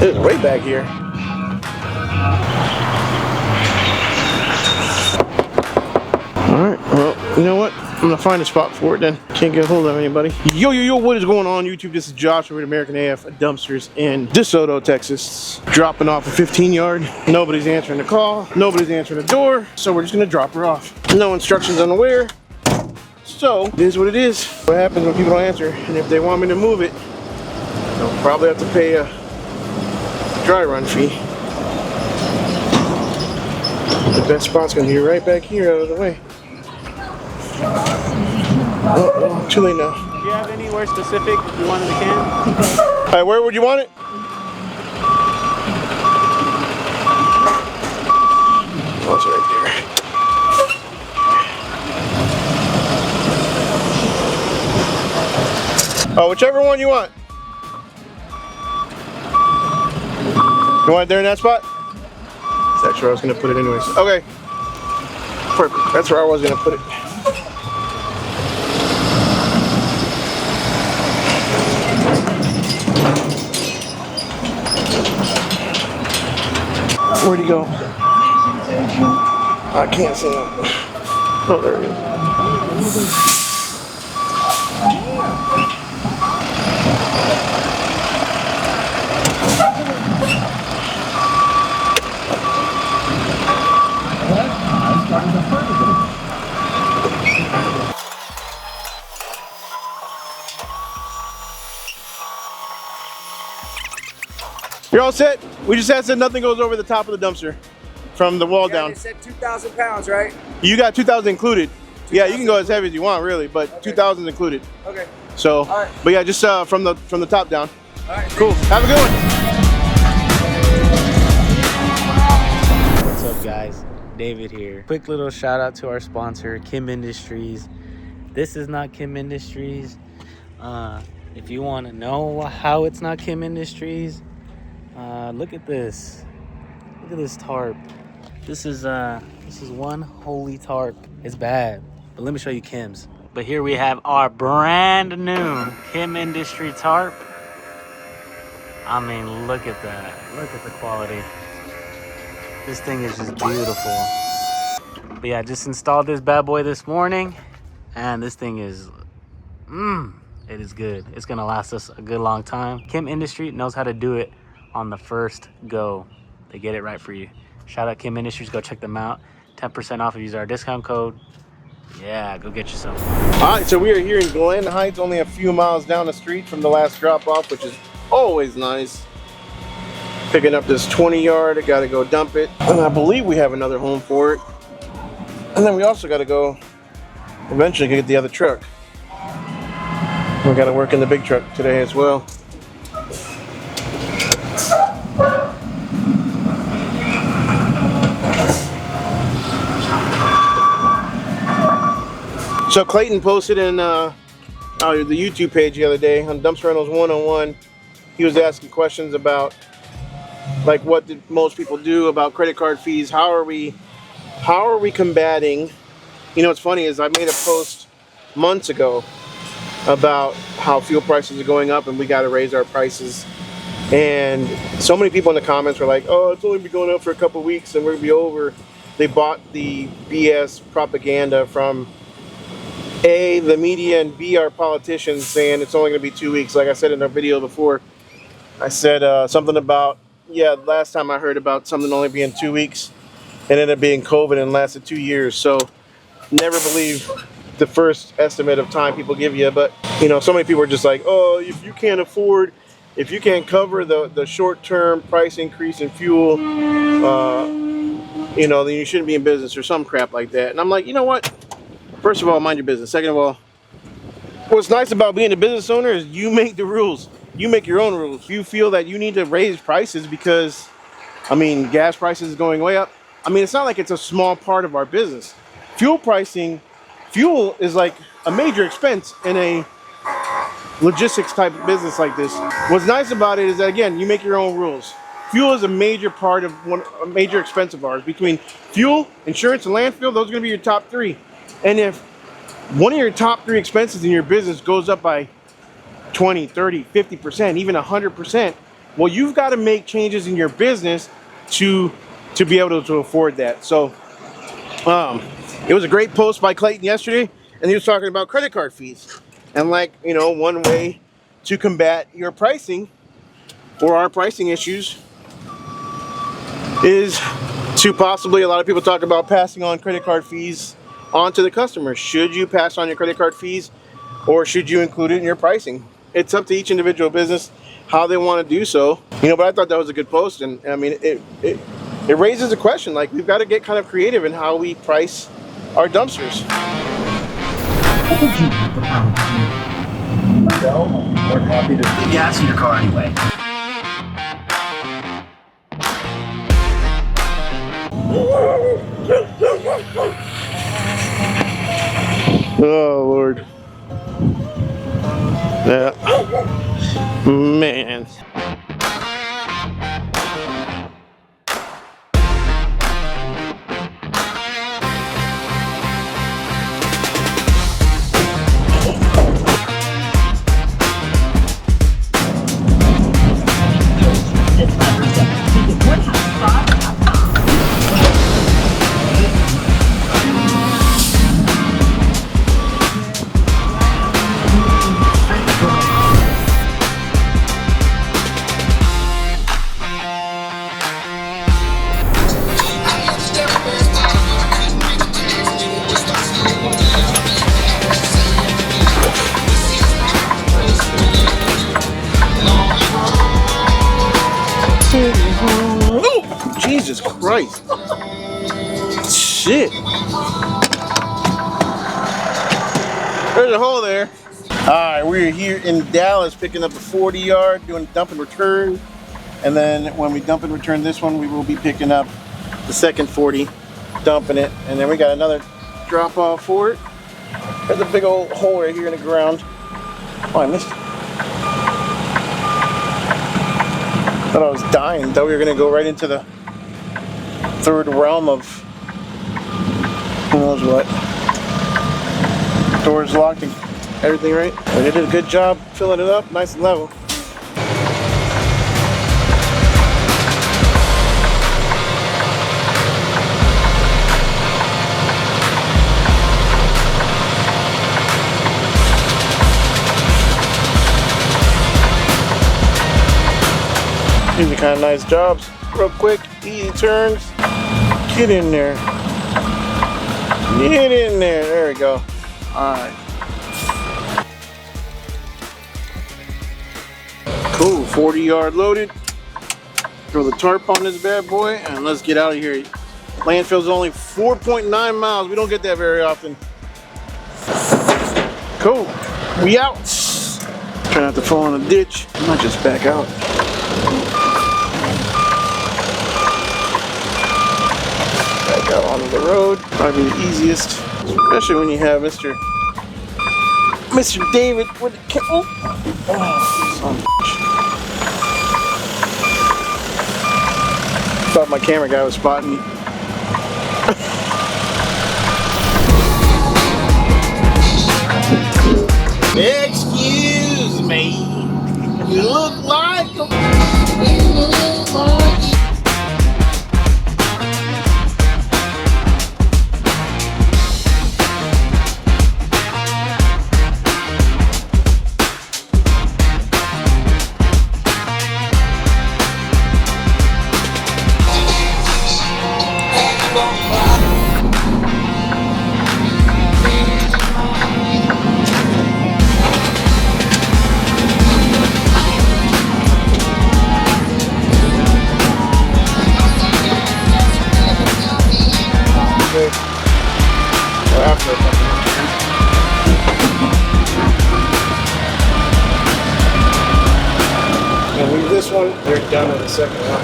It's way back here. Alright, well, you know what? I'm gonna find a spot for it then. Can't get a hold of anybody. Yo, what is going on YouTube? This is Josh with American AF Dumpsters in DeSoto, Texas. Dropping off a 15-yard. Nobody's answering the call. Nobody's answering the door. So we're just gonna drop her off. No instructions on the where. So it is what it is. What happens when people don't answer? And if they want me to move it, they'll probably have to pay a dry run fee. The best spot's gonna be right back here out of the way. Oh, too late now. Do you have anywhere specific you wanted the can? Alright, where would you want it? Oh, it's right there. Oh, whichever one you want. You want it there in that spot? That's where I was going to put it anyways. Okay. Perfect. That's where I was going to put it. Where'd he go? I can't see him. Oh, there he is. You're all set? We just asked that nothing goes over the top of the dumpster from the wall down. They said 2,000 pounds, right? You got 2,000 included. Yeah, you can go as heavy as you want, really, but okay. 2,000 included. Okay. So, all right. But yeah, just from the top down. All right. Cool. Have a good one. What's up, guys? David here. Quick little shout out to our sponsor, Kim Industries. This is not Kim Industries. If you want to know how it's not Kim Industries, look at this. Look at this tarp. This is one holy tarp. It's bad, but let me show you Kim's. But here we have our brand new Kim Industry tarp. I mean, look at that. Look at the quality. This thing is just beautiful. But yeah, I just installed this bad boy this morning, and this thing is, it is good. It's gonna last us a good long time. Kim Industry knows how to do it on the first go. They get it right for you. Shout out Kim Industries, go check them out. 10% off if you use our discount code. Yeah, go get yourself. All right, so we are here in Glen Heights, only a few miles down the street from the last drop off, which is always nice. Picking up this 20-yard, I gotta go dump it. And I believe we have another home for it. And then we also gotta go eventually get the other truck. We gotta work in the big truck today as well. So Clayton posted in the YouTube page the other day on Dumpster Rentals 101. He was asking questions about like what did most people do about credit card fees. How are we combating? You know what's funny is I made a post months ago about how fuel prices are going up and we got to raise our prices. And so many people in the comments were like, oh, it's only been going up for a couple weeks and we're gonna be over. They bought the BS propaganda from A, the media, and B, our politicians saying it's only going to be 2 weeks. Like I said in our video before, I said something about, yeah, last time I heard about something only being 2 weeks, it ended up being COVID and lasted 2 years. So never believe the first estimate of time people give you. But, you know, so many people are just like, oh, if you can't afford, if you can't cover the short-term price increase in fuel, you know, then you shouldn't be in business or some crap like that. And I'm like, you know what? First of all, mind your business. Second of all, what's nice about being a business owner is you make the rules. You make your own rules. If you feel that you need to raise prices because, I mean, gas prices is going way up. I mean, it's not like it's a small part of our business. Fuel pricing, fuel is like a major expense in a logistics type of business like this. What's nice about it is that, again, you make your own rules. Fuel is a major part of a major expense of ours. Between fuel, insurance, and landfill, those are going to be your top three. And if one of your top three expenses in your business goes up by 20, 30, 50%, even 100%, Well, you've got to make changes in your business to be able to afford that. So it was a great post by Clayton yesterday, and he was talking about credit card fees. And like, you know, one way to combat your pricing or our pricing issues is to possibly, a lot of people talk about passing on credit card fees onto the customer. Should you pass on your credit card fees, or should you include it in your pricing? It's up to each individual business how they want to do so. You know, but I thought that was a good post, and I mean, it raises a question. Like, we've got to get kind of creative in how we price our dumpsters. What would you like the power to do? Well, I'm more happy to put gas in your car anyway. Oh, Lord. Yeah. Man. Oh, Jesus Christ. Shit. There's a hole there. Alright, we're here in Dallas picking up a 40 yard, doing dump and return. And then when we dump and return this one, we will be picking up the second 40, dumping it. And then we got another drop off for it. There's a big old hole right here in the ground. Oh, I missed it. Thought I was dying. Thought we were gonna go right into the third realm of who knows what. Doors locked and everything right. But they did a good job filling it up, nice and level. These are kind of nice jobs. Real quick, easy turns. Get in there. Get in there. There we go. Alright. Cool. 40 yard loaded. Throw the tarp on this bad boy and let's get out of here. Landfill's only 4.9 miles. We don't get that very often. Cool. We out. Try not to fall in a ditch. I might just back out. Back out onto the road. Probably the easiest. Especially when you have Mr. David with the son of a bitch. Thought my camera guy was spotting me. Excuse me. You look like this one, they're done on the second one.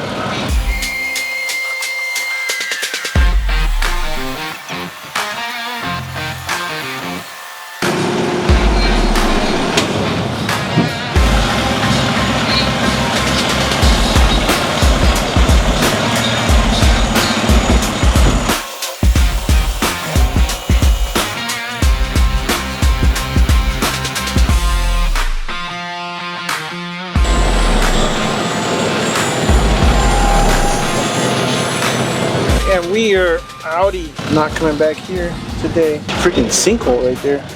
we are outie. Not coming back here today. Freaking sinkhole right there.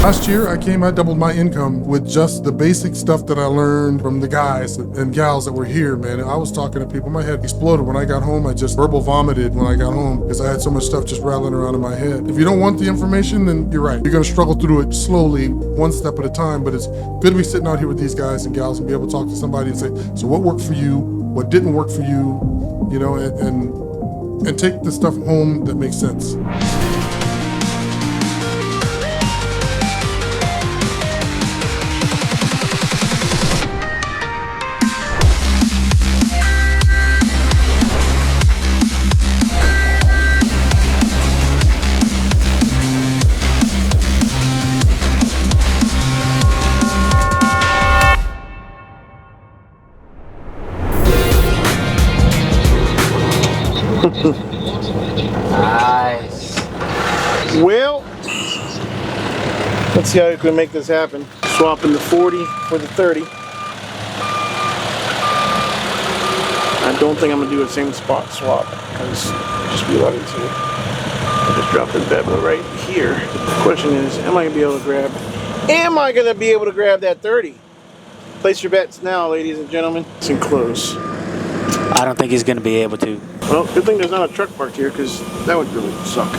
Last year, I doubled my income with just the basic stuff that I learned from the guys and gals that were here, man. I was talking to people, my head exploded. When I got home, I just verbal vomited when I got home because I had so much stuff just rattling around in my head. If you don't want the information, then you're right. You're gonna struggle through it slowly, one step at a time, but it's good to be sitting out here with these guys and gals and be able to talk to somebody and say, so what worked for you? What didn't work for you? You know, and take the stuff home that makes sense. Nice. Well, let's see how we can make this happen. Swapping the 40 for the 30. I don't think I'm gonna do a same spot swap because it'll just be a lot easier. I just dropped this bad boy right here. The question is, am I gonna be able to grab that 30? Place your bets now, ladies and gentlemen. It's in close. I don't think he's gonna be able to. Well, good thing there's not a truck parked here because that would really suck.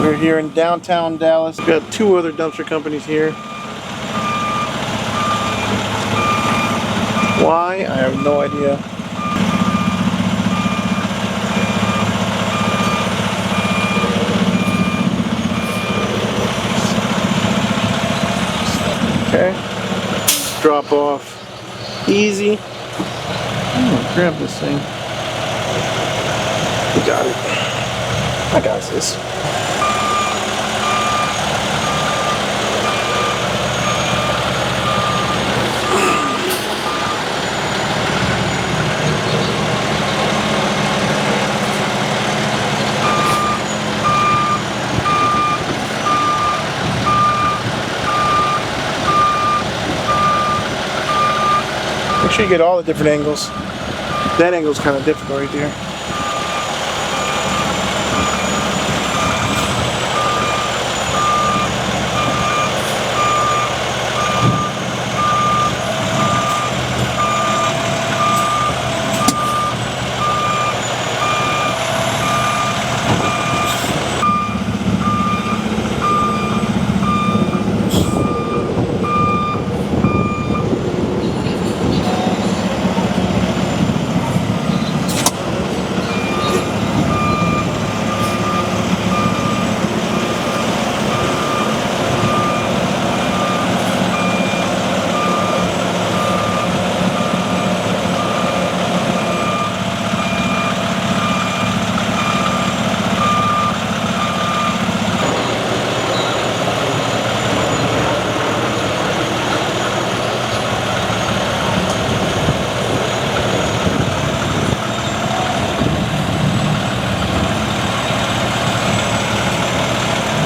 We're here in downtown Dallas. We've got two other dumpster companies here. Why? I have no idea. Okay. Drop off. Easy. Grab this thing. We got it. I got this. Make sure you get all the different angles. That angle's kind of difficult right there.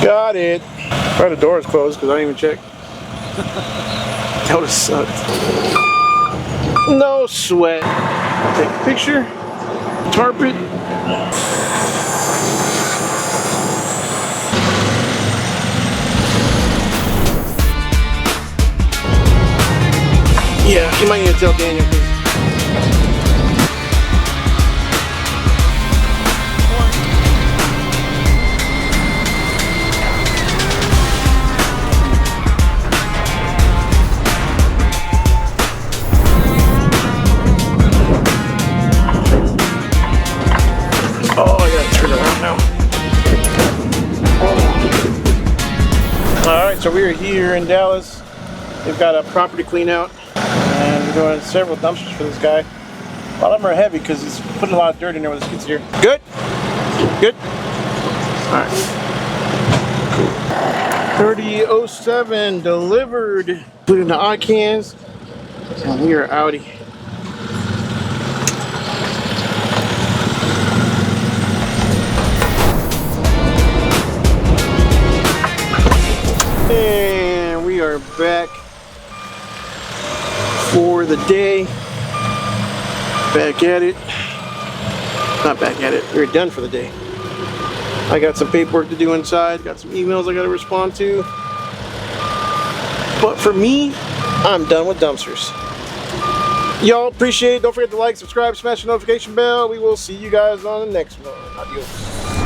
Got it. Probably the door is closed because I didn't even check. That would have sucked. No sweat. Take a picture. Tarp it. Yeah, you might need to tell Daniel. Oh, I gotta turn around now. So we are here in Dallas. They've got a property clean out, and we're doing several dumpsters for this guy. A lot of them are heavy because he's putting a lot of dirt in there with his kids here. Good? Good? Alright. 3007 delivered, including the icons. And we are outie. And we are back for the day. Back at it. Not back at it. We're done for the day. I got some paperwork to do inside. Got some emails I got to respond to. But for me, I'm done with dumpsters. Y'all appreciate it. Don't forget to like, subscribe, smash the notification bell. We will see you guys on the next one. Adios.